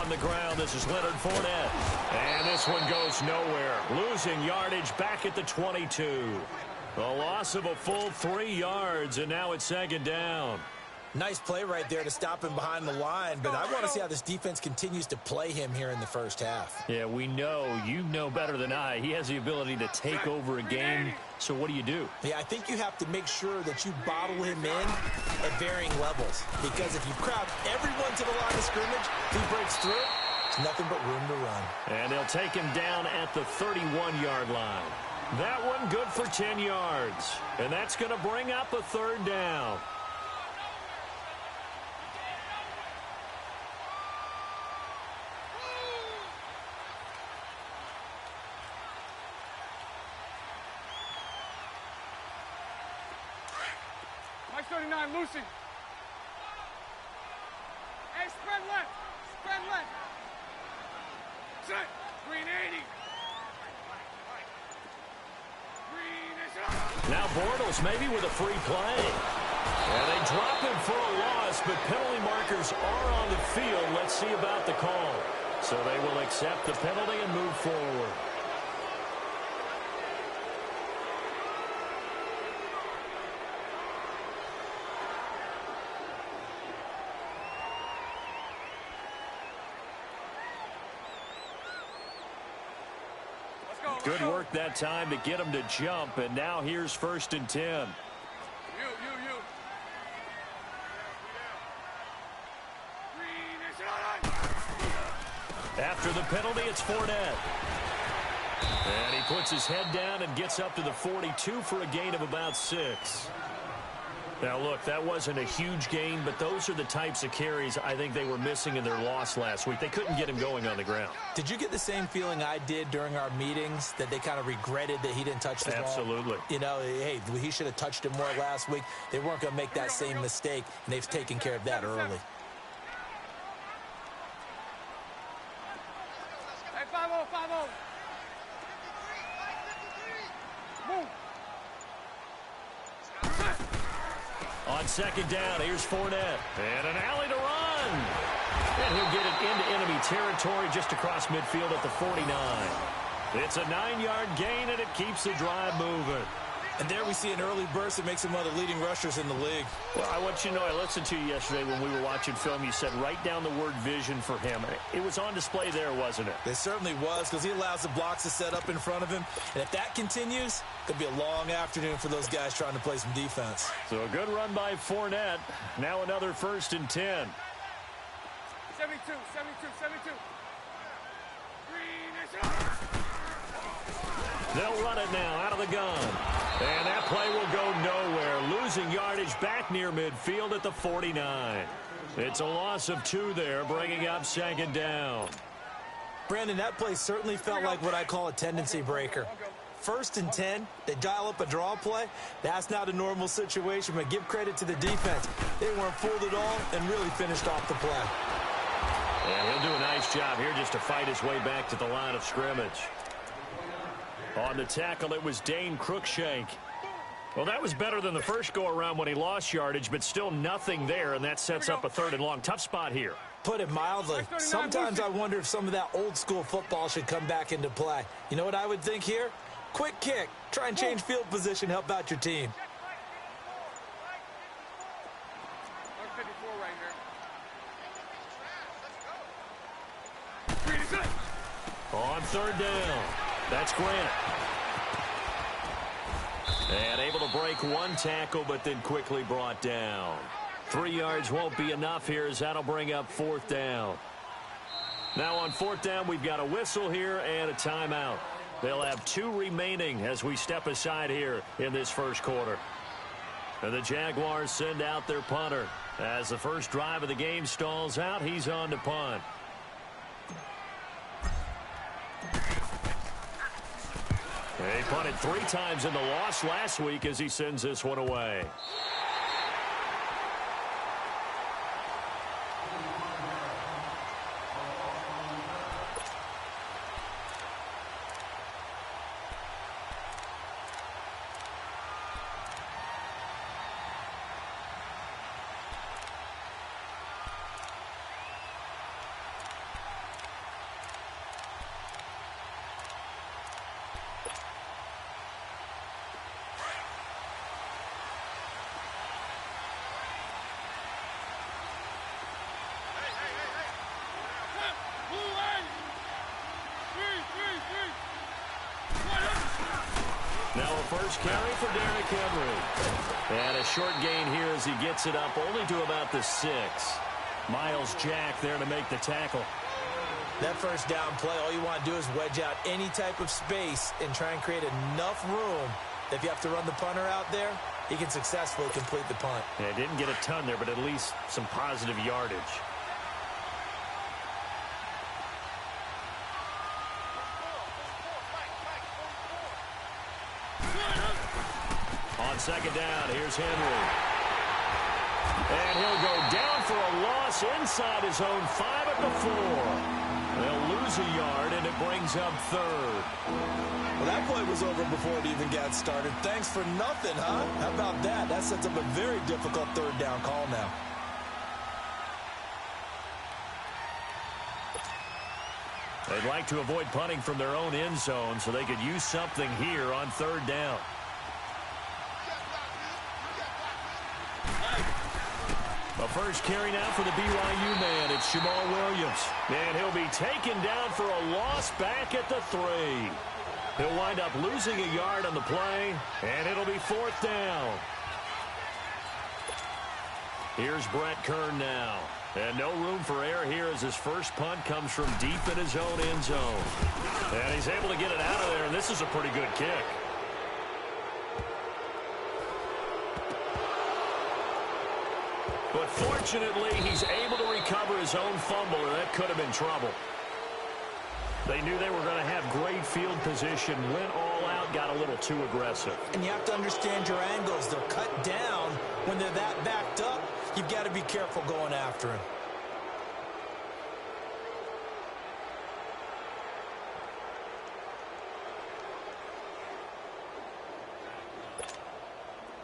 on the ground. This is Leonard Fournette. And this one goes nowhere. Losing yardage back at the 22. A loss of a full 3 yards, and now it's second down. Nice play right there to stop him behind the line, but I want to see how this defense continues to play him here in the first half. Yeah, we know. You know better than I. He has the ability to take over a game, so what do you do? Yeah, I think you have to make sure that you bottle him in at varying levels, because if you crowd everyone to the line of scrimmage, if he breaks through, there's nothing but room to run. And they'll take him down at the 31-yard line. That one good for 10 yards, and that's going to bring up a third down. Mike 39, Lucy. Hey, spread left. Spread left. Set. Green 80. Green is up. Now Bortles maybe with a free play. And they drop him for a loss, but penalty markers are on the field. Let's see about the call. So they will accept the penalty and move forward. Good work that time to get him to jump, and now here's 1st and 10. You. After the penalty, it's Fournette. And he puts his head down and gets up to the 42 for a gain of about 6. Now, look, that wasn't a huge gain, but those are the types of carries I think they were missing in their loss last week. They couldn't get him going on the ground. Did you get the same feeling I did during our meetings, that they kind of regretted that he didn't touch the ball? Absolutely. You know, hey, he should have touched it more last week. They weren't going to make that same mistake, and they've taken care of that early. Hey, 5-0, 5-0. Move. On second down, here's Fournette. And an alley to run. And he'll get it into enemy territory just across midfield at the 49. It's a 9-yard gain, and it keeps the drive moving. And there we see an early burst that makes him one of the leading rushers in the league. Well, I want you to know, I listened to you yesterday when we were watching film. You said write down the word vision for him. It was on display there, wasn't it? It certainly was, because he allows the blocks to set up in front of him. And if that continues, it could be a long afternoon for those guys trying to play some defense. So a good run by Fournette. Now another 1st and 10. 72. Green is up. They'll run it now out of the gun. And that play will go nowhere. Losing yardage back near midfield at the 49. It's a loss of 2 there, bringing up second down. Brandon, that play certainly felt like what I call a tendency breaker. 1st and 10, they dial up a draw play. That's not a normal situation, but give credit to the defense. They weren't fooled at all and really finished off the play. And he'll do a nice job here just to fight his way back to the line of scrimmage. On the tackle, it was Dane Cruikshank. Well, that was better than the first go-around when he lost yardage, but still nothing there, and that sets up a 3rd and long. Tough spot here. Put it mildly. Sometimes I wonder if some of that old-school football should come back into play. You know what I would think here? Quick kick. Try and change field position, help out your team. 154 right here. On 3rd down, that's Grant. And able to break one tackle, but then quickly brought down. 3 yards won't be enough here, as that'll bring up 4th down. Now on 4th down, we've got a whistle here and a timeout. They'll have 2 remaining as we step aside here in this first quarter. And the Jaguars send out their punter. As the first drive of the game stalls out, he's on to punt. He punted 3 times in the loss last week as he sends this one away. First carry for Derrick Henry. And a short gain here as he gets it up only to about the 6. Miles Jack there to make the tackle. That first down play, all you want to do is wedge out any type of space and try and create enough room that if you have to run the punter out there, he can successfully complete the punt. Yeah, didn't get a ton there, but at least some positive yardage. On second down, here's Henry. And he'll go down for a loss inside his own 5 at the 4. They'll lose a yard, and it brings up 3rd. Well, that play was over before it even got started. Thanks for nothing, huh? How about that? That sets up a very difficult 3rd down call now. They'd like to avoid punting from their own end zone so they could use something here on 3rd down. A first carry now for the BYU man. It's Jamal Williams. And he'll be taken down for a loss back at the 3. He'll wind up losing a yard on the play, and it'll be 4th down. Here's Brett Kern now. And no room for error here as his first punt comes from deep in his own end zone. And he's able to get it out of there, and this is a pretty good kick. But fortunately, he's able to recover his own fumble, or that could have been trouble. They knew they were going to have great field position, went all out, got a little too aggressive. And you have to understand your angles. They're cut down. When they're that backed up, you've got to be careful going after him.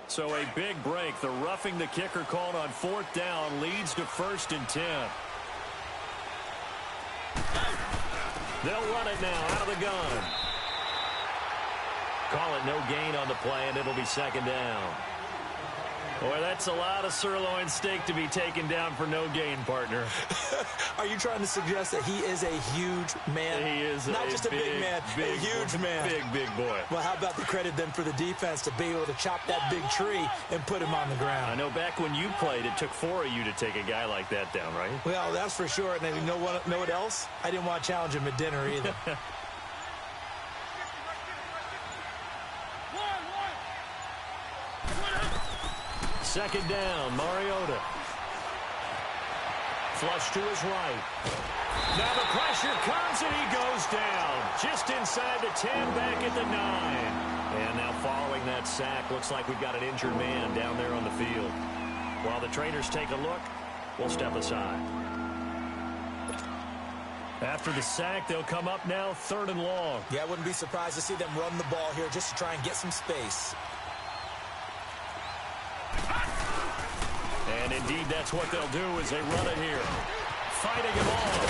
So a big break. The roughing the kicker called on 4th down leads to 1st and 10. They'll run it now out of the gun. Call it no gain on the play, and it'll be 2nd down. Boy, that's a lot of sirloin steak to be taken down for no gain, partner. Are you trying to suggest that he is a huge man? He is not just a big man, a huge man. Big boy. Well, how about the credit then for the defense to be able to chop that big tree and put him on the ground? I know back when you played, it took 4 of you to take a guy like that down, right? Well, that's for sure. And you know what else? I didn't want to challenge him at dinner either. Second down, Mariota. Flush to his right. Now the pressure comes, and he goes down. Just inside the 10, back at the 9. And now following that sack, looks like we've got an injured man down there on the field. While the trainers take a look, we'll step aside. After the sack, they'll come up now 3rd and long. Yeah, I wouldn't be surprised to see them run the ball here just to try and get some space. And indeed, that's what they'll do as they run it here. Fighting him off.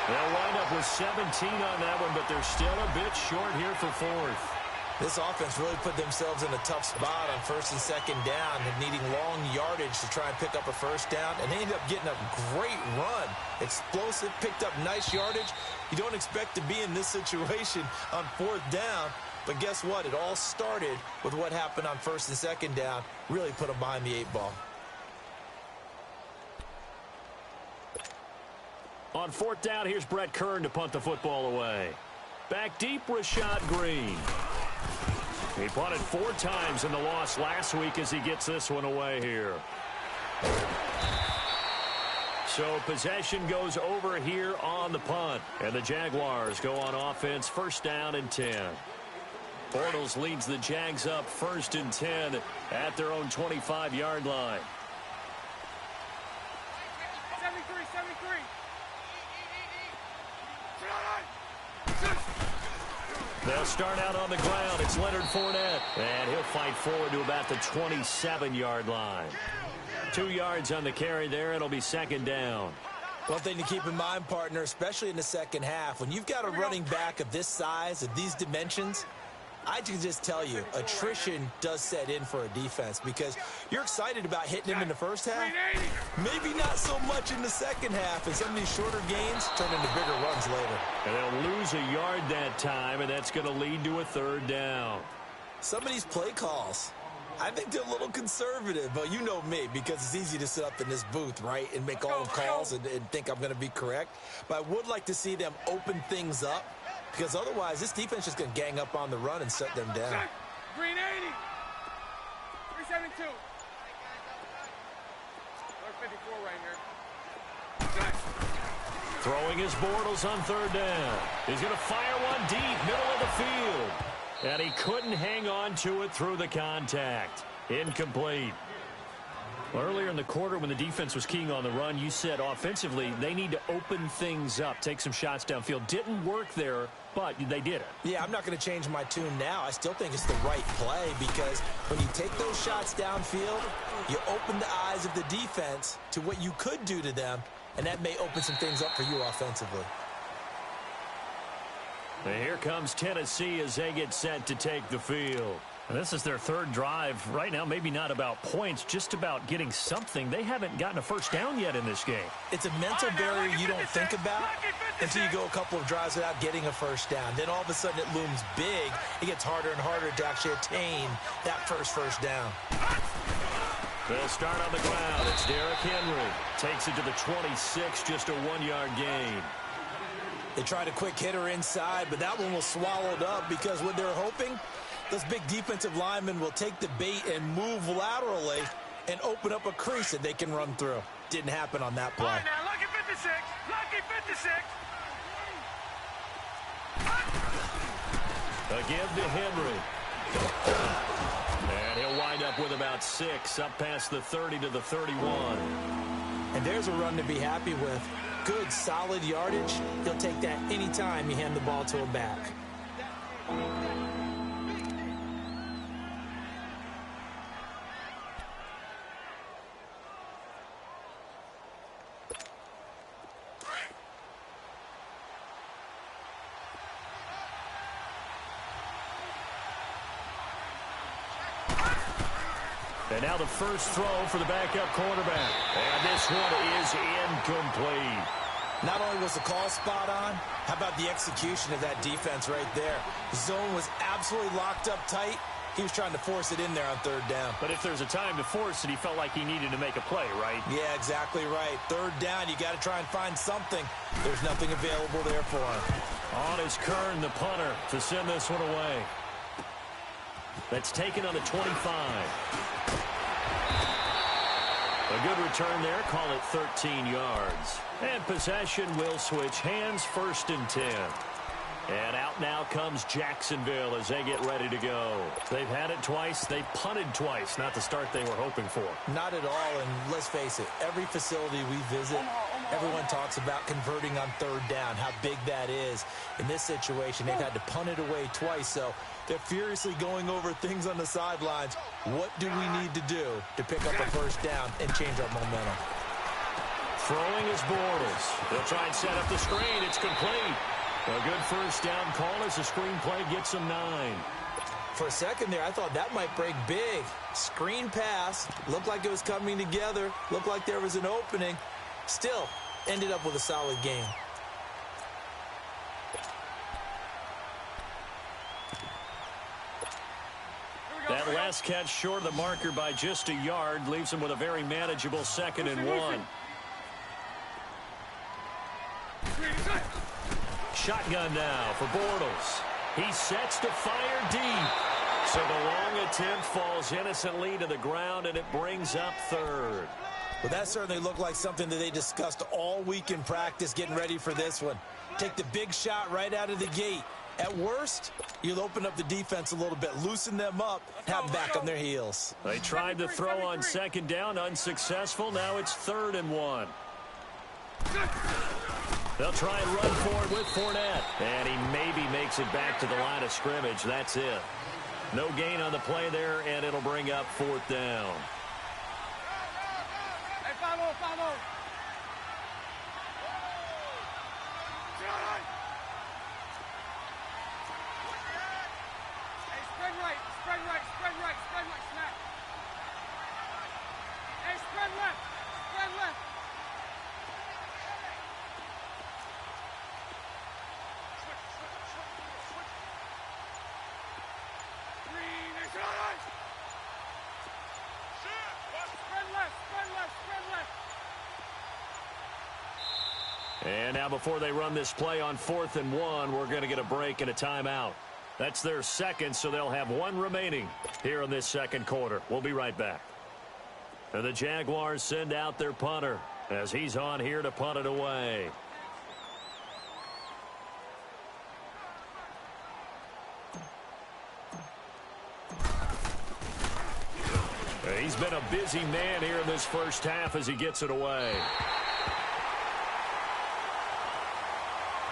They'll wind up with 17 on that one, but they're still a bit short here for 4th. This offense really put themselves in a tough spot on 1st and 2nd down, and needing long yardage to try and pick up a 1st down, and they ended up getting a great run. Explosive, picked up nice yardage. You don't expect to be in this situation on 4th down, but guess what? It all started with what happened on 1st and 2nd down. Really put them behind the 8 ball. On 4th down, here's Brett Kern to punt the football away. Back deep, Rashad Green. He punted 4 times in the loss last week as he gets this one away here. So possession goes over here on the punt. And the Jaguars go on offense, 1st down and 10. Bortles leads the Jags up 1st and 10 at their own 25-yard line. 73. They'll start out on the ground. It's Leonard Fournette. And he'll fight forward to about the 27-yard line. 2 yards on the carry there. It'll be 2nd down. One thing to keep in mind, partner, especially in the second half, when you've got a running back of this size, of these dimensions, I can just tell you, attrition does set in for a defense because you're excited about hitting him in the first half. Maybe not so much in the second half, and some of these shorter gains turn into bigger runs later. And they'll lose a yard that time, and that's going to lead to a third down. Some of these play calls, I think they're a little conservative, but you know me, because it's easy to sit up in this booth, right, and make all the calls and think I'm going to be correct. But I would like to see them open things up, because otherwise this defense is just going to gang up on the run and shut them down. Green 80. 372. 54 right here. Throwing his Bortles on third down. He's going to fire one deep, middle of the field. And he couldn't hang on to it through the contact. Incomplete. Well, earlier in the quarter when the defense was keying on the run, you said offensively they need to open things up, take some shots downfield. Didn't work there, but they did it. Yeah, I'm not going to change my tune now. I still think it's the right play because when you take those shots downfield, you open the eyes of the defense to what you could do to them, and that may open some things up for you offensively. And here comes Tennessee as they get set to take the field. And this is their third drive. Right now, maybe not about points, just about getting something. They haven't gotten a first down yet in this game. It's a mental barrier you don't think about until you go a couple of drives without getting a first down. Then all of a sudden it looms big. It gets harder and harder to actually attain that first down. They'll start on the ground. It's Derrick Henry. Takes it to the 26, just a 1-yard gain. They tried a quick hitter inside, but that one was swallowed up because what they're hoping, those big defensive linemen will take the bait and move laterally and open up a crease that they can run through. Didn't happen on that play. All right, now, lucky 56. Lucky 56. A give to Henry. And he'll wind up with about 6, up past the 30 to the 31. And there's a run to be happy with. Good, solid yardage. He'll take that anytime you hand the ball to him back. And now the first throw for the backup quarterback. And this one is incomplete. Not only was the call spot on, how about the execution of that defense right there? The zone was absolutely locked up tight. He was trying to force it in there on third down. But if there's a time to force it, he felt like he needed to make a play, right? Yeah, exactly right. Third down, you got to try and find something. There's nothing available there for him. On is Kern, the punter, to send this one away. That's taken on the 25. A good return there. Call it 13 yards. And possession will switch hands, 1st and 10. And out now comes Jacksonville as they get ready to go. They've had it twice. They've punted twice. Not the start they were hoping for. Not at all, and let's face it, every facility we visit, everyone talks about converting on third down, how big that is. In this situation, they've had to punt it away twice, so they're furiously going over things on the sidelines. What do we need to do to pick up a first down and change our momentum? Throwing is Bortles. They'll try and set up the screen. It's complete. A good first down call as the screenplay gets them 9. For a second there, I thought that might break big. Screen pass. Looked like it was coming together. Looked like there was an opening. Still, ended up with a solid gain. That last catch short of the marker by just a yard leaves him with a very manageable 2nd and 1. Shotgun now for Bortles. He sets to fire deep. So the long attempt falls innocently to the ground, and it brings up 3rd. Well, that certainly looked like something that they discussed all week in practice getting ready for this one. Take the big shot right out of the gate. At worst, you'll open up the defense a little bit, loosen them up, have them back on their heels. They tried to throw on 2nd down, unsuccessful. Now it's 3rd and 1. They'll try and run for it with Fournette. And he maybe makes it back to the line of scrimmage. That's it. No gain on the play there, and it'll bring up 4th down. Hey, 5-0, 5-0. spread right, spread right, spread right, snap. Hey, spread left, spread left. Green, it's on. Spread left, spread left, spread left. And now before they run this play on 4th and 1, we're going to get a break and a timeout. That's their second, so they'll have one remaining here in this second quarter. We'll be right back. And the Jaguars send out their punter as he's on here to punt it away. He's been a busy man here in this first half as he gets it away.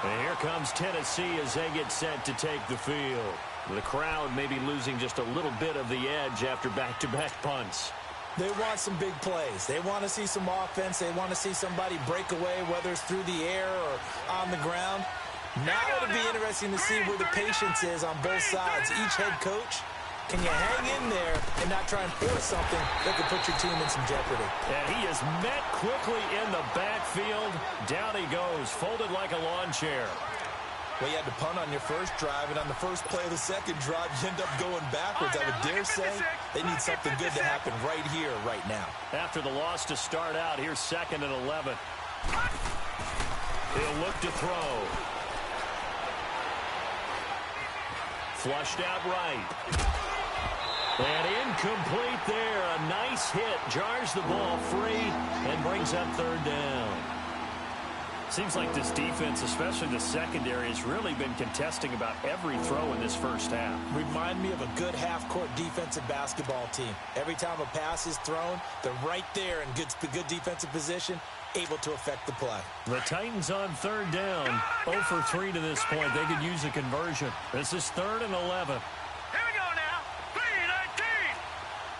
And here comes Tennessee as they get set to take the field. The crowd may be losing just a little bit of the edge after back-to-back punts. They want some big plays. They want to see some offense. They want to see somebody break away, whether it's through the air or on the ground. Now it'll be interesting to see where the patience is on both sides. Each head coach, can you hang in there and not try and force something that could put your team in some jeopardy? And he is met quickly in the backfield. Down he goes, folded like a lawn chair. Well, you had to punt on your first drive, and on the first play of the second drive, you end up going backwards. I would dare say they need something good to happen right here, right now. After the loss to start out, here's 2nd and 11. He'll look to throw. Flushed out right. And incomplete there. A nice hit. Jars the ball free and brings up 3rd down. Seems like this defense, especially the secondary, has really been contesting about every throw in this first half. Remind me of a good half-court defensive basketball team. Every time a pass is thrown, they're right there in good defensive position, able to affect the play. The Titans on 3rd down. 0 for 3 to this point. They could use a conversion. This is 3rd and 11. Here we go now. 3-19.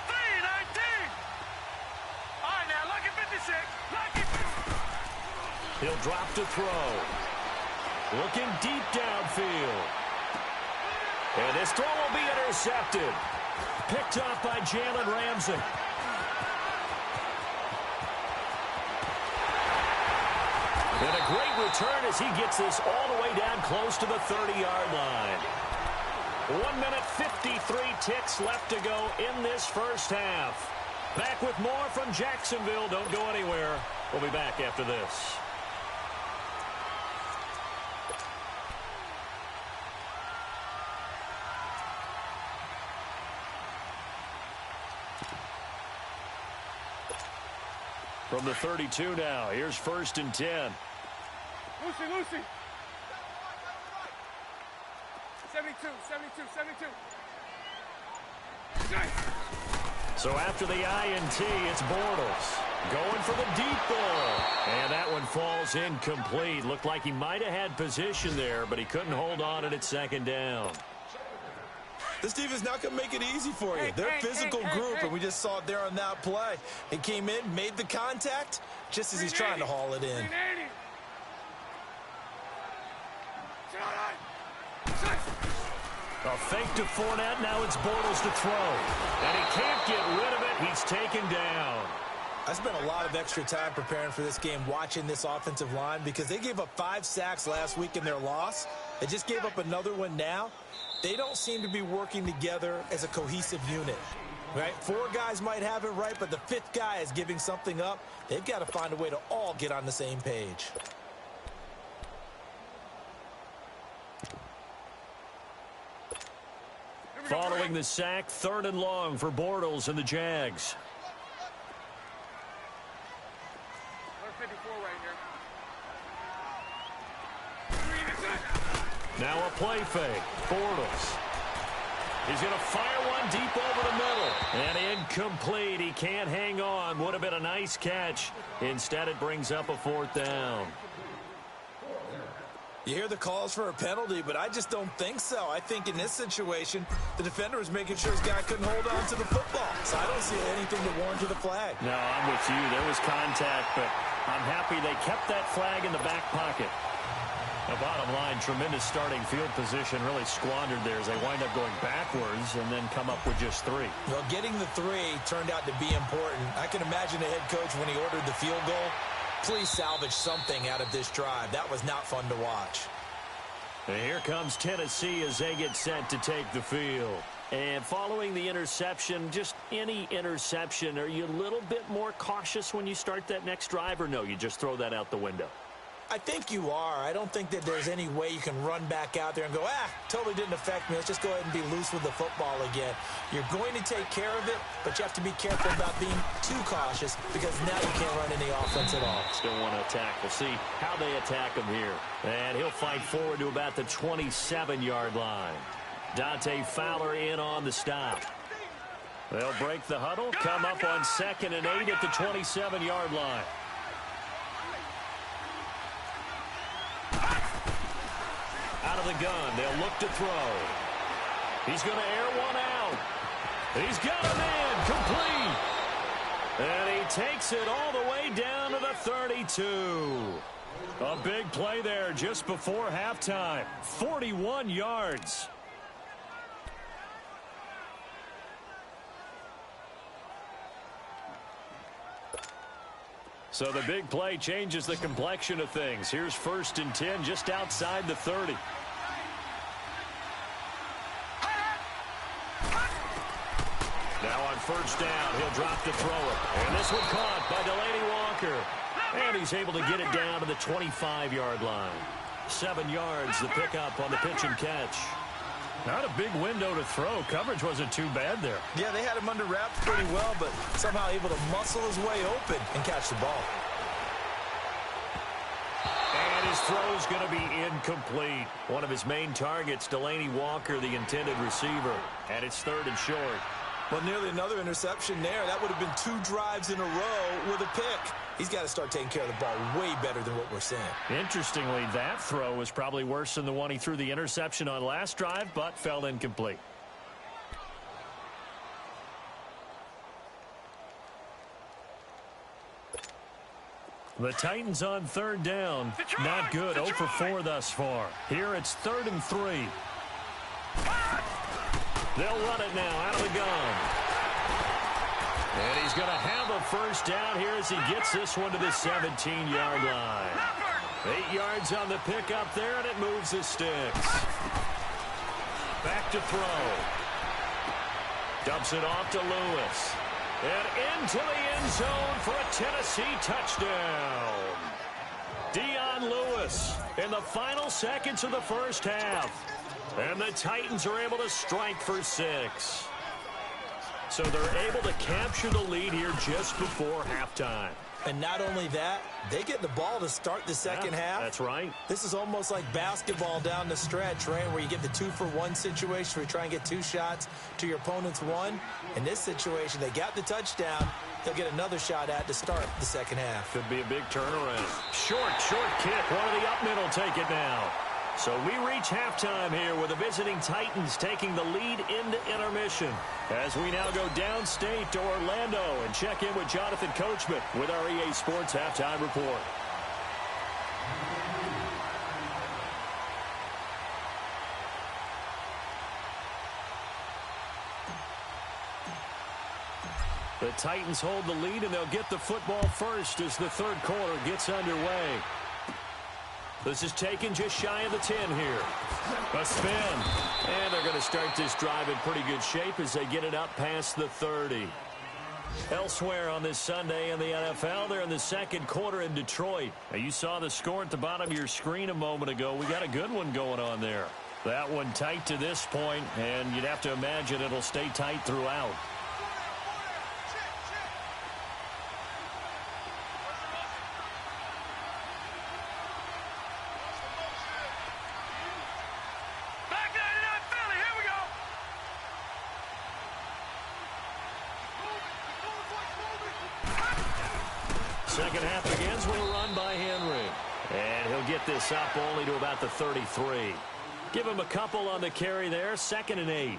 3-19. All right, now, lucky 56. Lucky 56. He'll drop to throw. Looking deep downfield. And this throw will be intercepted. Picked off by Jalen Ramsey. And a great return as he gets this all the way down close to the 30-yard line. 1 minute 53 ticks left to go in this first half. Back with more from Jacksonville. Don't go anywhere. We'll be back after this. From the 32 now, here's 1st and 10. Lucy. 72. So after the INT, it's Bortles going for the deep ball. And that one falls incomplete. Looked like he might have had position there, but he couldn't hold on at 2nd down. This defense not going to make it easy for you. They're a physical group, and we just saw it there on that play. He came in, made the contact, just as he's trying to haul it in. A fake to Fournette. Now it's Bortles to throw. And he can't get rid of it. He's taken down. I spent a lot of extra time preparing for this game, watching this offensive line, because they gave up 5 sacks last week in their loss. They just gave up another one now. They don't seem to be working together as a cohesive unit. Right? 4 guys might have it right, but the 5th guy is giving something up. They've got to find a way to all get on the same page. Following the sack, 3rd and long for Bortles and the Jags. 54 right here. Now a play fake. Bortles. He's going to fire one deep over the middle. And incomplete. He can't hang on. Would have been a nice catch. Instead, it brings up a 4th down. You hear the calls for a penalty, but I just don't think so. I think in this situation, the defender was making sure his guy couldn't hold on to the football. So I don't see anything to warrant the flag. No, I'm with you. There was contact, but I'm happy they kept that flag in the back pocket. The bottom line, tremendous starting field position, really squandered there as they wind up going backwards and then come up with just 3. Well, getting the 3 turned out to be important. I can imagine the head coach when he ordered the field goal. Please salvage something out of this drive. That was not fun to watch. And here comes Tennessee as they get set to take the field. And following the interception, just any interception, are you a little bit more cautious when you start that next drive, or no, you just throw that out the window? I think you are. I don't think that there's any way you can run back out there and go, totally didn't affect me. Let's just go ahead and be loose with the football again. You're going to take care of it, but you have to be careful about being too cautious because now you can't run any offense at all. Still want to attack. We'll see how they attack him here. And he'll fight forward to about the 27-yard line. Dante Fowler in on the stop. They'll break the huddle, come up on 2nd and 8 at the 27-yard line. Out of the gun, they'll look to throw. He's going to air one out. He's got him in, complete. And he takes it all the way down to the 32. A big play there just before halftime. 41 yards. So the big play changes the complexion of things. Here's 1st and 10 just outside the 30. Now on 1st down, he'll drop to throw it. And this one caught by Delaney Walker. And he's able to get it down to the 25-yard line. 7 yards, the pickup on the pitch and catch. Not a big window to throw. Coverage wasn't too bad there. Yeah, they had him under wraps pretty well, but somehow able to muscle his way open and catch the ball. And his throw's going to be incomplete. One of his main targets, Delaney Walker, the intended receiver. And it's 3rd and short. Well, nearly another interception there. That would have been 2 drives in a row with a pick. He's got to start taking care of the ball way better than what we're seeing. Interestingly, that throw was probably worse than the one he threw the interception on last drive, but fell incomplete. The Titans on 3rd down. Not good. 0 for 4 thus far. Here it's 3rd and 3. They'll run it now out of the gun. And he's going to have a 1st down here as he gets this one to the 17-yard line. 8 yards on the pickup there, and it moves the sticks. Back to throw. Dumps it off to Lewis. And into the end zone for a Tennessee touchdown. Dion Lewis in the final seconds of the 1st half. And the Titans are able to strike for 6. So they're able to capture the lead here just before halftime. And not only that, they get the ball to start the second half. That's right. This is almost like basketball down the stretch, right, where you get the 2-for-1 situation where you try and get 2 shots to your opponent's 1. In this situation, they got the touchdown. They'll get another shot at to start the second half. Could be a big turnaround. Short kick. One of the up middle take it now. So we reach halftime here with the visiting Titans taking the lead into intermission. As we now go downstate to Orlando and check in with Jonathan Coachman with our EA Sports Halftime Report. The Titans hold the lead, and they'll get the football first as the 3rd quarter gets underway. This is taken just shy of the 10 here. A spin. And they're going to start this drive in pretty good shape as they get it up past the 30. Elsewhere on this Sunday in the NFL, they're in the 2nd quarter in Detroit. Now, you saw the score at the bottom of your screen a moment ago. We got a good one going on there. That one tight to this point, and you'd have to imagine it'll stay tight throughout. Second half begins with a run by Henry. And he'll get this up only to about the 33. Give him a couple on the carry there. 2nd and 8.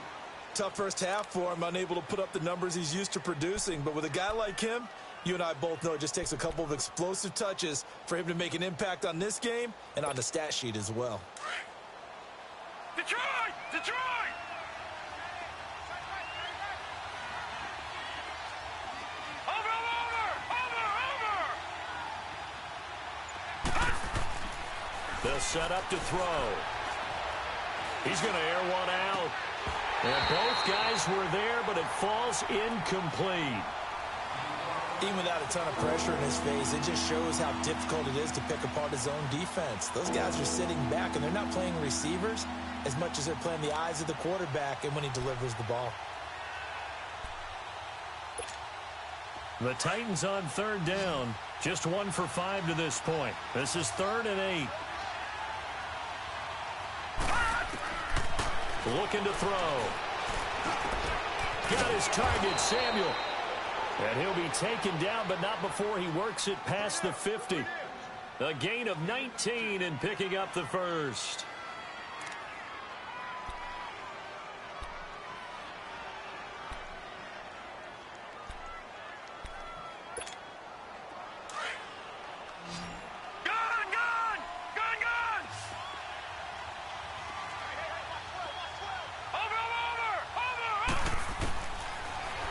Tough first half for him, unable to put up the numbers he's used to producing. But with a guy like him, You and I both know it just takes a couple of explosive touches for him to make an impact on this game and on the stat sheet as well. Detroit! Detroit! They'll set up to throw. He's going to air one out. And both guys were there, but it falls incomplete. Even without a ton of pressure in his face, it just shows how difficult it is to pick apart his own defense. Those guys are sitting back, and they're not playing receivers as much as they're playing the eyes of the quarterback and when he delivers the ball. The Titans on third down. Just 1 for 5 to this point. This is 3rd and 8. Looking to throw. Got his target, Samuel. And he'll be taken down, but not before he works it past the 50. A gain of 19 and picking up the first.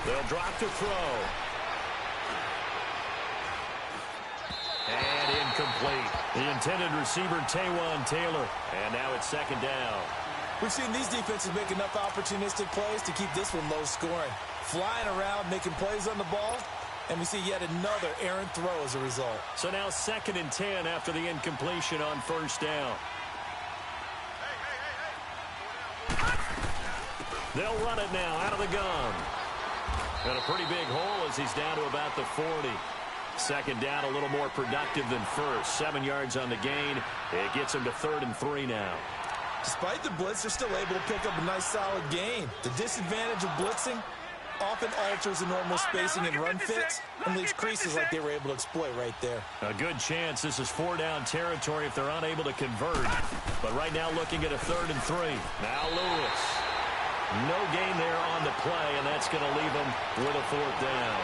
They'll drop to throw. And incomplete. The intended receiver, Taywan Taylor. And now it's 2nd down. We've seen these defenses make enough opportunistic plays to keep this one low scoring. Flying around, making plays on the ball. And we see yet another errant throw as a result. So now 2nd and 10 after the incompletion on 1st down. They'll run it now out of the gun. And a pretty big hole as he's down to about the 40. 2nd down, a little more productive than first. 7 yards on the gain. It gets him to 3rd and 3 now. Despite the blitz, they're still able to pick up a nice solid gain. The disadvantage of blitzing often alters the normal spacing and run fits and leaves creases like they were able to exploit right there. A good chance this is 4-down territory if they're unable to convert. But right now looking at a 3rd and 3. Now Lewis. No gain there on the play, and that's going to leave him with a 4th down.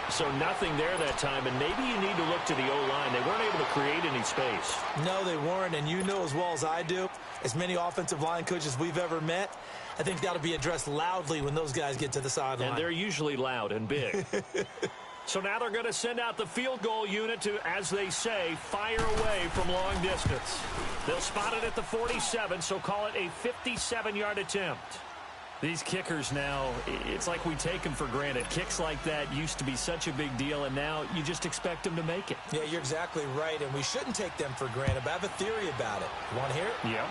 So nothing there that time, and maybe you need to look to the O-line. They weren't able to create any space. No, they weren't, and you know as well as I do, as many offensive line coaches we've ever met, I think that'll be addressed loudly when those guys get to the sideline. And they're usually loud and big. So now they're going to send out the field goal unit to, as they say, fire away from long distance. They'll spot it at the 47, so call it a 57-yard attempt. These kickers now, it's like we take them for granted. Kicks like that used to be such a big deal, and now you just expect them to make it. Yeah, you're exactly right, and we shouldn't take them for granted, but I have a theory about it. You want to hear it? Yeah.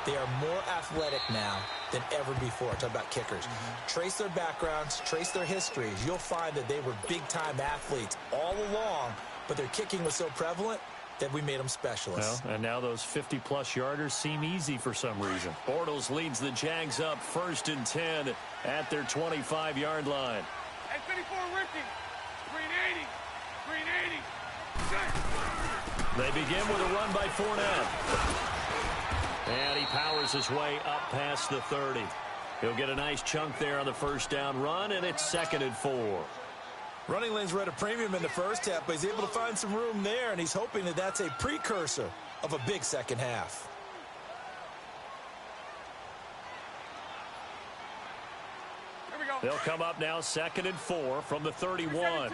They are more athletic now than ever before. Talk about kickers. Trace their backgrounds, trace their histories. You'll find that they were big-time athletes all along, but their kicking was so prevalent that we made them specialists. Well, and now those 50-plus yarders seem easy for some reason. Bortles leads the Jags up 1st and 10 at their 25-yard line. Hey, 54 Ricky. Green 80. Green 80. They begin with a run by Fournette. And he powers his way up past the 30. He'll get a nice chunk there on the 1st down run, and it's 2nd and 4. Running lanes were at a premium in the first half, but he's able to find some room there, and he's hoping that that's a precursor of a big second half. Here we go. They'll come up now 2nd and 4 from the 31.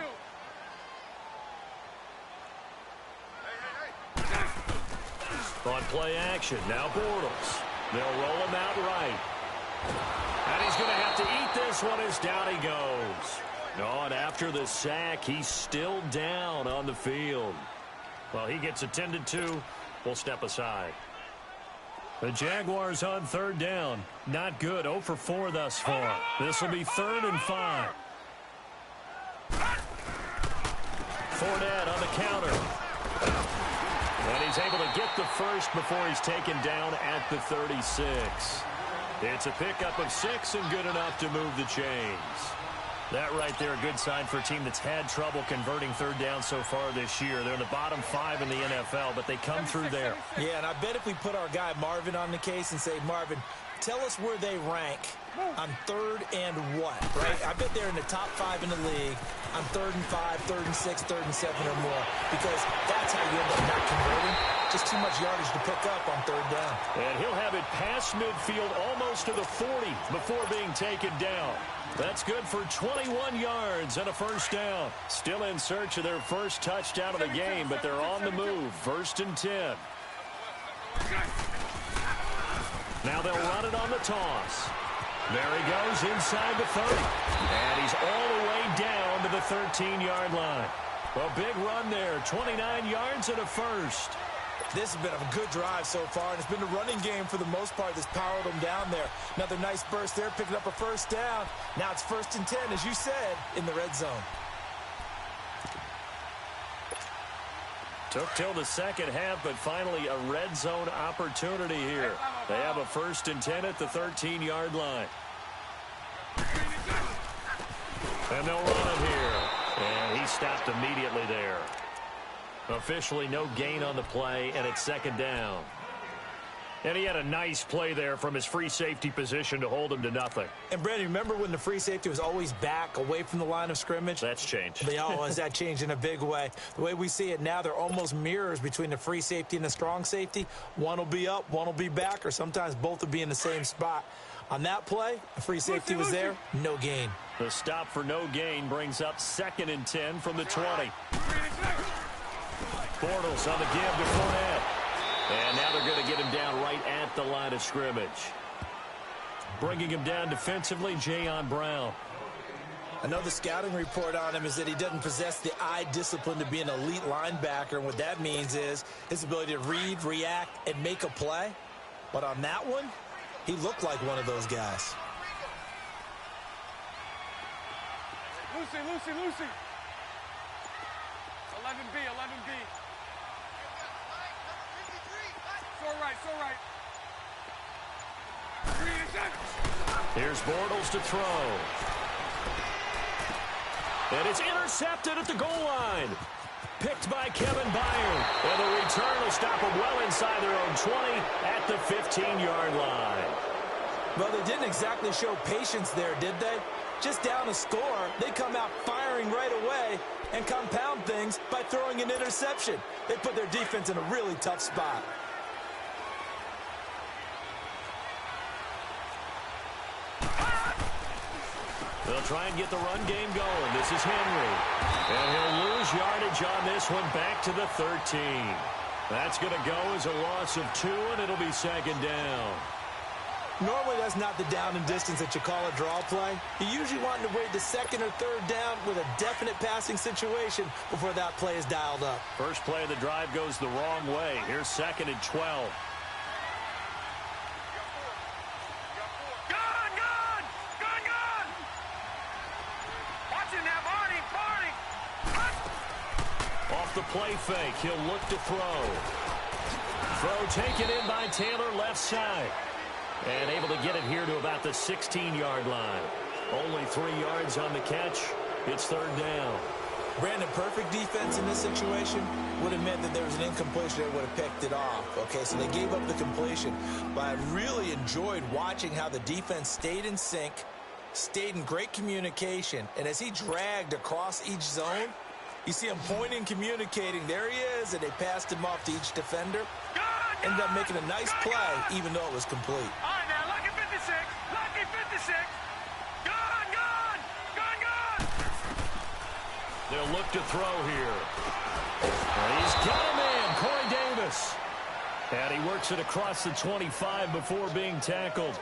On play action, now Bortles. They'll roll him out right. And he's going to have to eat this one as down he goes. Oh, and after the sack, he's still down on the field. Well, he gets attended to. We'll step aside. The Jaguars on 3rd down. Not good. 0 for 4 thus far. This will be 3rd and 5. Fournette on the counter. And he's able to get the first before he's taken down at the 36. It's a pickup of 6 and good enough to move the chains. That right there, a good sign for a team that's had trouble converting 3rd down so far this year. They're in the bottom 5 in the NFL, but they come through there. Yeah, and I bet if we put our guy Marvin on the case and say, Marvin, Tell us where they rank on 3rd and what, right? I bet they're in the top 5 in the league on 3rd and 5, 3rd and 6, 3rd and 7 or more, because that's how you end up not converting. Just too much yardage to pick up on 3rd down. And he'll have it past midfield almost to the 40 before being taken down. That's good for 21 yards and a first down. Still in search of their first touchdown of the game, but they're on the move. 1st and 10. Now they'll run it on the toss. There he goes inside the 30. And he's all the way down to the 13-yard line. A big run there, 29 yards and a first. This has been a good drive so far, and it's been the running game for the most part that's powered them down there. Another nice burst there, picking up a first down. Now it's 1st and 10, as you said, in the red zone. Took till the second half, but finally a red zone opportunity here. They have a 1st and 10 at the 13-yard line. And they'll run it here. And he stopped immediately there. Officially no gain on the play, and it's 2nd down. And he had a nice play there from his free safety position to hold him to nothing. And, Brandon, remember when the free safety was always back away from the line of scrimmage? That's changed. Has that changed in a big way? The way we see it now, they're almost mirrors between the free safety and the strong safety. One will be up, one will be back, or sometimes both will be in the same spot. On that play, the free safety was there, no gain. The stop for no gain brings up 2nd and 10 from the 20. Bortles on the give to Fournette. And now they're going to get him down right at the line of scrimmage. Bringing him down defensively, Jayon Brown. I know the scouting report on him is that he doesn't possess the eye discipline to be an elite linebacker. And what that means is his ability to read, react, and make a play. But on that one, he looked like one of those guys. Lucy. 11B. So right. Here's Bortles to throw. And it's intercepted at the goal line. Picked by Kevin Byard. And the return will stop them well inside their own 20 at the 15-yard line. Well, they didn't exactly show patience there, did they? Just down a score, they come out firing right away and compound things by throwing an interception. They put their defense in a really tough spot. They'll try and get the run game going. This is Henry. And he'll lose yardage on this one back to the 13. That's going to go as a loss of 2, and it'll be 2nd down. Normally, that's not the down and distance that you call a draw play. You usually want to wait to 2nd or 3rd down with a definite passing situation before that play is dialed up. First play of the drive goes the wrong way. Here's 2nd and 12. Off the play fake, he'll look to throw. Throw taken in by Taylor left side. And able to get it here to about the 16-yard line. Only 3 yards on the catch. It's 3rd down. Brandon, perfect defense in this situation would have meant that there was an incompletion that would have picked it off. Okay, so they gave up the completion. But I really enjoyed watching how the defense stayed in sync, stayed in great communication. And as he dragged across each zone, you see him pointing, communicating. There he is, and they passed him off to each defender. Ended up making a nice play, even though it was complete. All right, now, lucky 56. Lucky 56. Gone. They'll look to throw here. And he's got him in, Corey Davis. And he works it across the 25 before being tackled.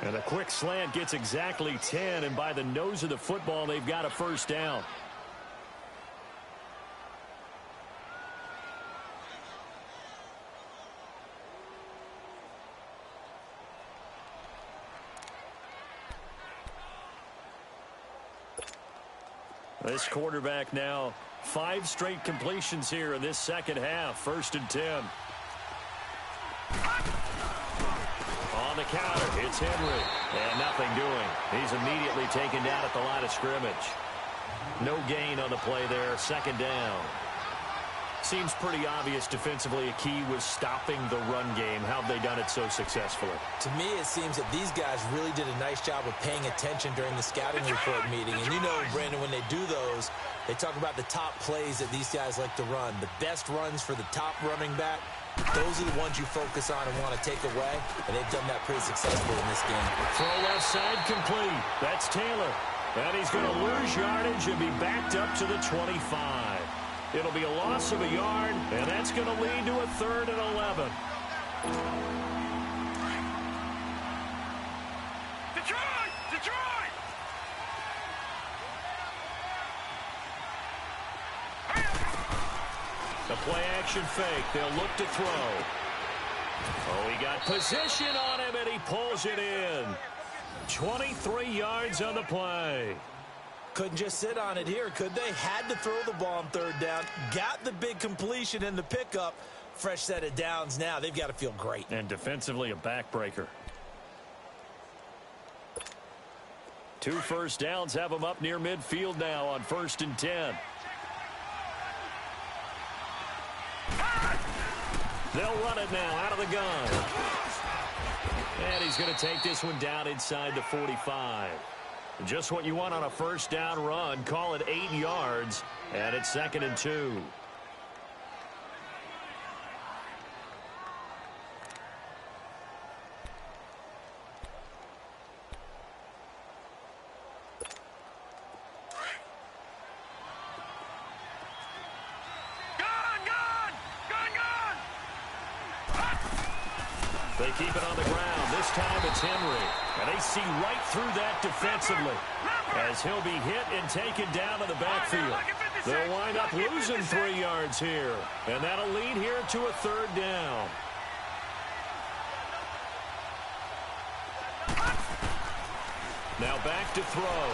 And a quick slant gets exactly 10, and by the nose of the football, they've got a first down. This quarterback now 5 straight completions here in this second half. 1st and 10. On the counter, it's Henry. And nothing doing. He's immediately taken down at the line of scrimmage. No gain on the play there. 2nd down. Seems pretty obvious defensively a key was stopping the run game. How have they done it so successfully? To me, it seems that these guys really did a nice job of paying attention during the scouting report meeting. And you know, Brandon, when they do those, they talk about the top plays that these guys like to run. The best runs for the top running back, those are the ones you focus on and want to take away. And they've done that pretty successfully in this game. Throw left side complete. That's Taylor. And he's going to lose yardage and be backed up to the 25. It'll be a loss of a yard, and that's going to lead to a 3rd and 11. Detroit! Detroit! The play-action fake. They'll look to throw. Oh, he got position on him, and he pulls it in. 23 yards on the play. Couldn't just sit on it here, could they? Had to throw the ball on 3rd down. Got the big completion and the pickup. Fresh set of downs now. They've got to feel great. And defensively, a backbreaker. 2 first downs have them up near midfield now on 1st and 10. They'll run it now out of the gun. And he's going to take this one down inside the 45. Just what you want on a 1st down run. Call it 8 yards, and it's 2nd and 2. They keep it on the ground. This time it's Henry. And they see right through that defensively as he'll be hit and taken down to the backfield. They'll wind up losing 3 yards here. And that'll lead here to a 3rd down. Now back to throw.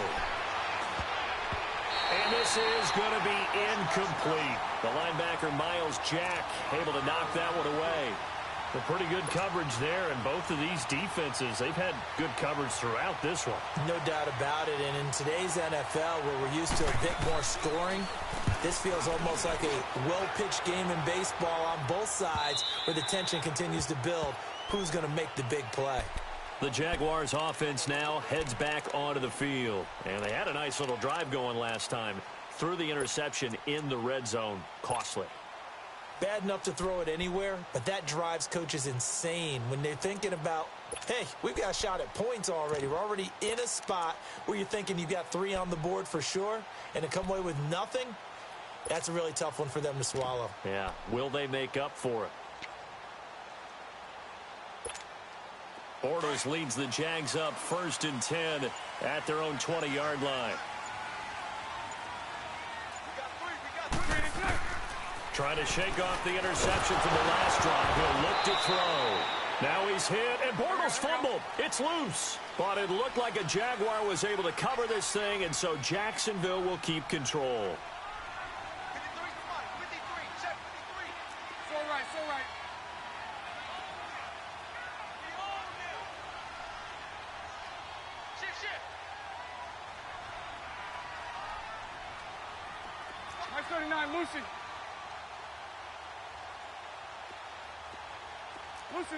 And this is going to be incomplete. The linebacker, Miles Jack, able to knock that one away. A pretty good coverage there, and both of these defenses, they've had good coverage throughout this one. No doubt about it, and in today's NFL, where we're used to a bit more scoring, this feels almost like a well-pitched game in baseball on both sides, where the tension continues to build. Who's going to make the big play? The Jaguars offense now heads back onto the field, and they had a nice little drive going last time. Threw the interception in the red zone. Costly. Bad enough to throw it anywhere, but that drives coaches insane when they're thinking about, hey, we've got a shot at points already. We're already in a spot where you're thinking you've got 3 on the board for sure, and to come away with nothing, that's a really tough one for them to swallow. Yeah, will they make up for it? Bortles leads the Jags up 1st and 10 at their own 20-yard line. Trying to shake off the interception from the last drive. He'll look to throw. Now he's hit, and Bortles fumbled. It's loose. But it looked like a Jaguar was able to cover this thing, and so Jacksonville will keep control.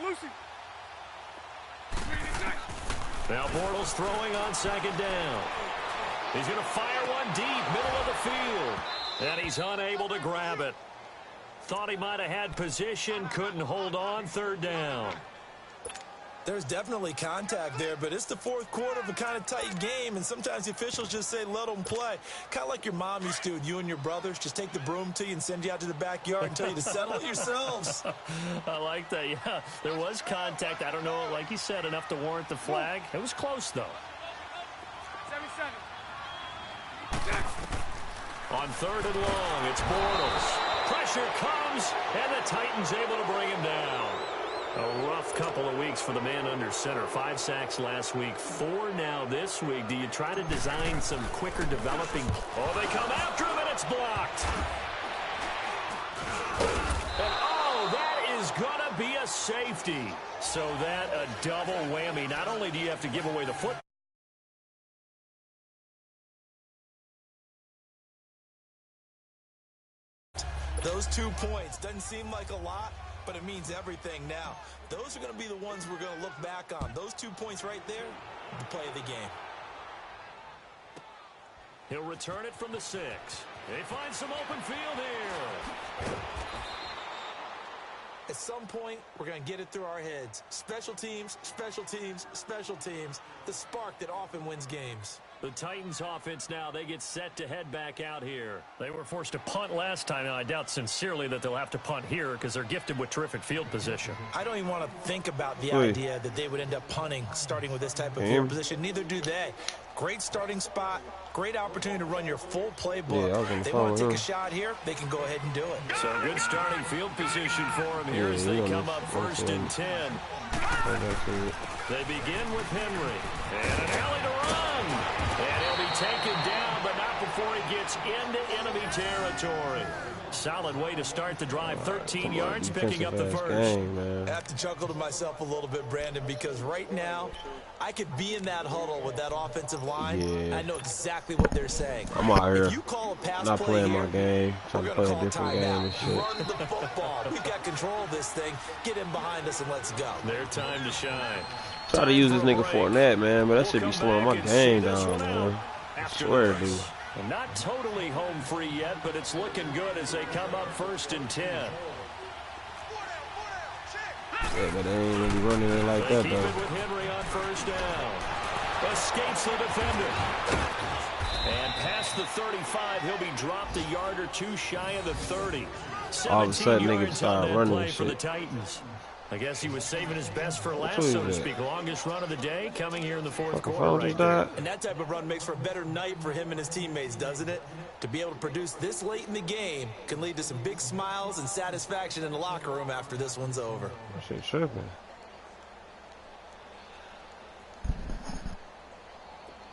Lucy. Now Bortles throwing on 2nd down. He's going to fire one deep, middle of the field. And he's unable to grab it. Thought he might have had position, couldn't hold on, 3rd down. There's definitely contact there, but it's the 4th quarter of a kind of tight game, and sometimes the officials just say, let them play. Kind of like your mom used to, you and your brothers, just take the broom to you and send you out to the backyard and tell you to settle it yourselves. I like that, yeah. There was contact. I don't know, like you said, enough to warrant the flag. It was close, though. 77. On 3rd and long, it's Bortles. Pressure comes, and the Titans able to bring him down. A rough couple of weeks for the man under center. 5 sacks last week, 4 now this week. Do you try to design some quicker developing? Oh, they come after him, and it's blocked. And oh, that is going to be a safety. So that a double whammy. Not only do you have to give away the football, Those 2 points doesn't seem like a lot, but it means everything now. Those are going to be the ones we're going to look back on. Those 2 points right there, the play of the game. He'll return it from the 6. They find some open field here. At some point, we're going to get it through our heads. Special teams, special teams, special teams. The spark that often wins games. The Titans offense now, they get set to head back out here. They were forced to punt last time. Now, I doubt sincerely that they'll have to punt here because they're gifted with terrific field position. I don't even want to think about the idea that they would end up punting starting with this type of field position. Neither do they. Great starting spot, great opportunity to run your full playbook. Yeah, they want to take a shot here, they can go ahead and do it. So good starting field position for them here as they come up first and 10. They begin with Henry. And an alley to run. And he'll be taken down, but not before he gets into enemy territory. Solid way to start the drive. 13 yards, picking up the first. I have to chuckle to myself a little bit, Brandon, because right now, I could be in that huddle with that offensive line. Yeah. I know exactly what they're saying. I'm out here if you call a pass not play playing here, my game, trying to play a different game timeout. and shit. Run the football. We've got control of this thing. Get in behind us and let's go. Their time to shine. Try to use this nigga Fournette, man, but that should be slowing my game down, man. I swear, dude. Not totally home free yet, but it's looking good as they come up first and 10. Yeah, but they ain't really running it like that, Keep though. it with Henry on first down. Escapes the defender. And past the 35, he'll be dropped a yard or two shy of the 30. All of a sudden, niggas yards start on that running play and for the shit. Titans. I guess he was saving his best for last, who is so to that? speak. Longest run of the day coming here in the fourth Fucking quarter phone right just there. died. And that type of run makes for a better night for him and his teammates, doesn't it? To be able to produce this late in the game can lead to some big smiles and satisfaction in the locker room after this one's over. That shit tripping.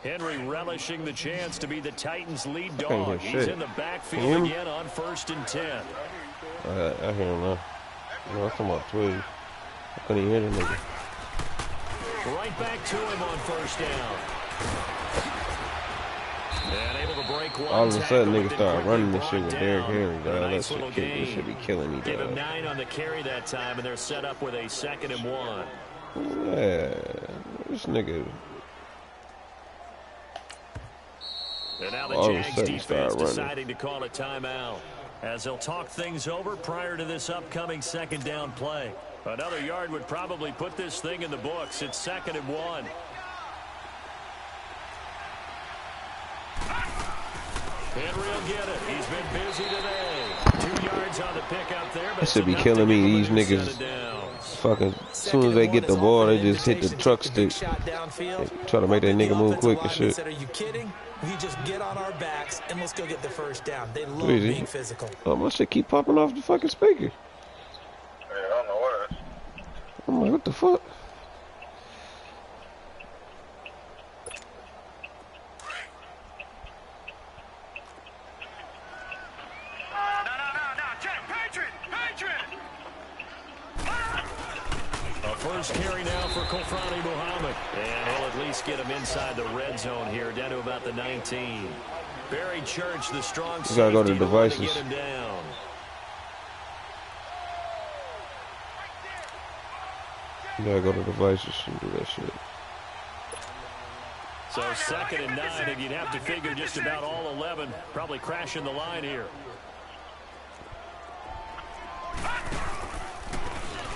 Henry relishing the chance to be the Titans' lead can't dog. hear He's shit. in the Can backfield you hear me? again on first and 10. I hear him now. No, I'm talking about Twig. I couldn't even hear the nigga. Right back to him on first down. And able to break one. All of a sudden, tackle, niggas but start then running quickly this shit with brought Derrick down. Henry, dog. Nice That little shit, this gain. should be killing me, Give him dog. 9 on the carry that time, and they're set up with a 2nd and 1. Yeah, this nigga. And now the All of a Jags sudden defense start running. deciding to call a timeout as they'll talk things over prior to this upcoming 2nd down play. Another yard would probably put this thing in the books. It's 2nd and 1. Henry will get it. He's been busy today. 2 yards on the pickup there. But This should be enough to killing me. give him a These new niggas set of downs. fucking, as soon as they get the ball, they just hit the truck stick. Try to make that nigga move quick and shit. Said, are you kidding? We just get on our backs and let's go get the first down. They love Easy. being physical. Oh, my shit keep popping off the fucking speaker. Yeah, I don't know what it is. I'm like, what the fuck? No. Check. Patriot. A first carry now for Kofrani Muhammad. And he'll at least get him inside the red zone here, down to about the 19. Barry Church, the strong We gotta go to safety, the one to devices. get him down. You gotta go to devices and do that shit. So 2nd and 9, and you'd have to figure just about all 11 probably crashing the line here.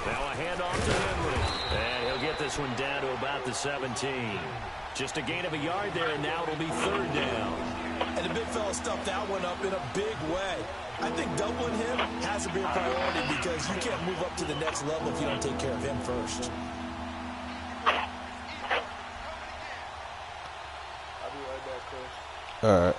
Now a handoff to Henry. And he'll get this one down to about the 17. Just a gain of a yard there, and now it'll be 3rd down. And the big fella stuffed that one up in a big way. I think doubling him has to be a priority because you can't move up to the next level if you don't take care of him first. All right.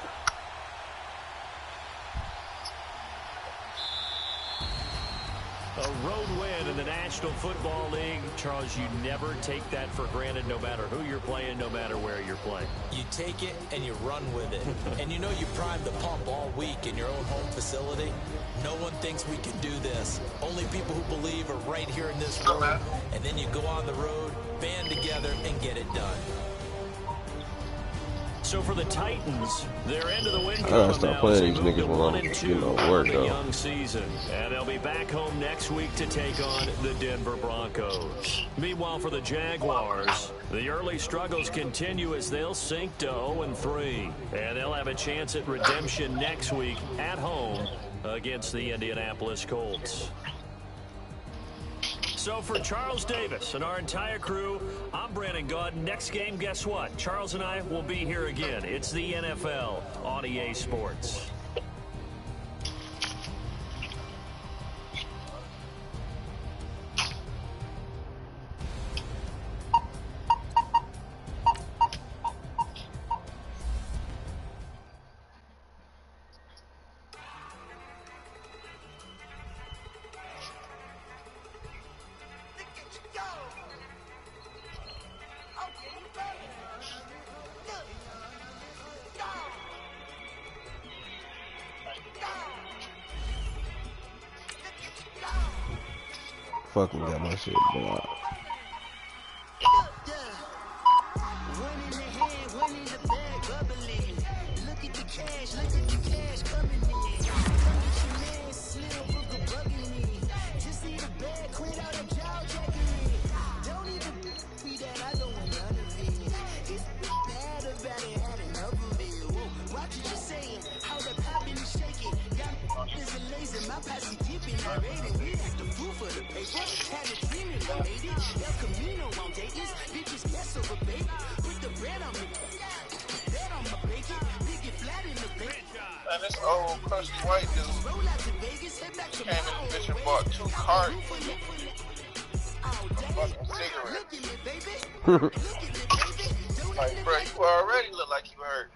A road win in the National Football League. Charles, you never take that for granted no matter who you're playing, no matter where you're playing. You take it and you run with it. And you know you primed the pump all week in your own home facility. No one thinks we can do this. Only people who believe are right here in this room. And then you go on the road, band together, and get it done. So for the Titans, they're into the win I gotta column stop now playing as they these move niggas to when I'm 1-2 getting off on work, the though. young season. And they'll be back home next week to take on the Denver Broncos. Meanwhile, for the Jaguars, the early struggles continue as they'll sink to 0-3. And they'll have a chance at redemption next week at home against the Indianapolis Colts. So for Charles Davis and our entire crew, I'm Brandon Gaudin. Next game, guess what? Charles and I will be here again. It's the NFL on EA Sports. Fucking got my shit blocked. Man, this old crusty white dude came in the bitch and bought 2 cartons of fucking cigarettes. Like, bro, you already look like you hurt.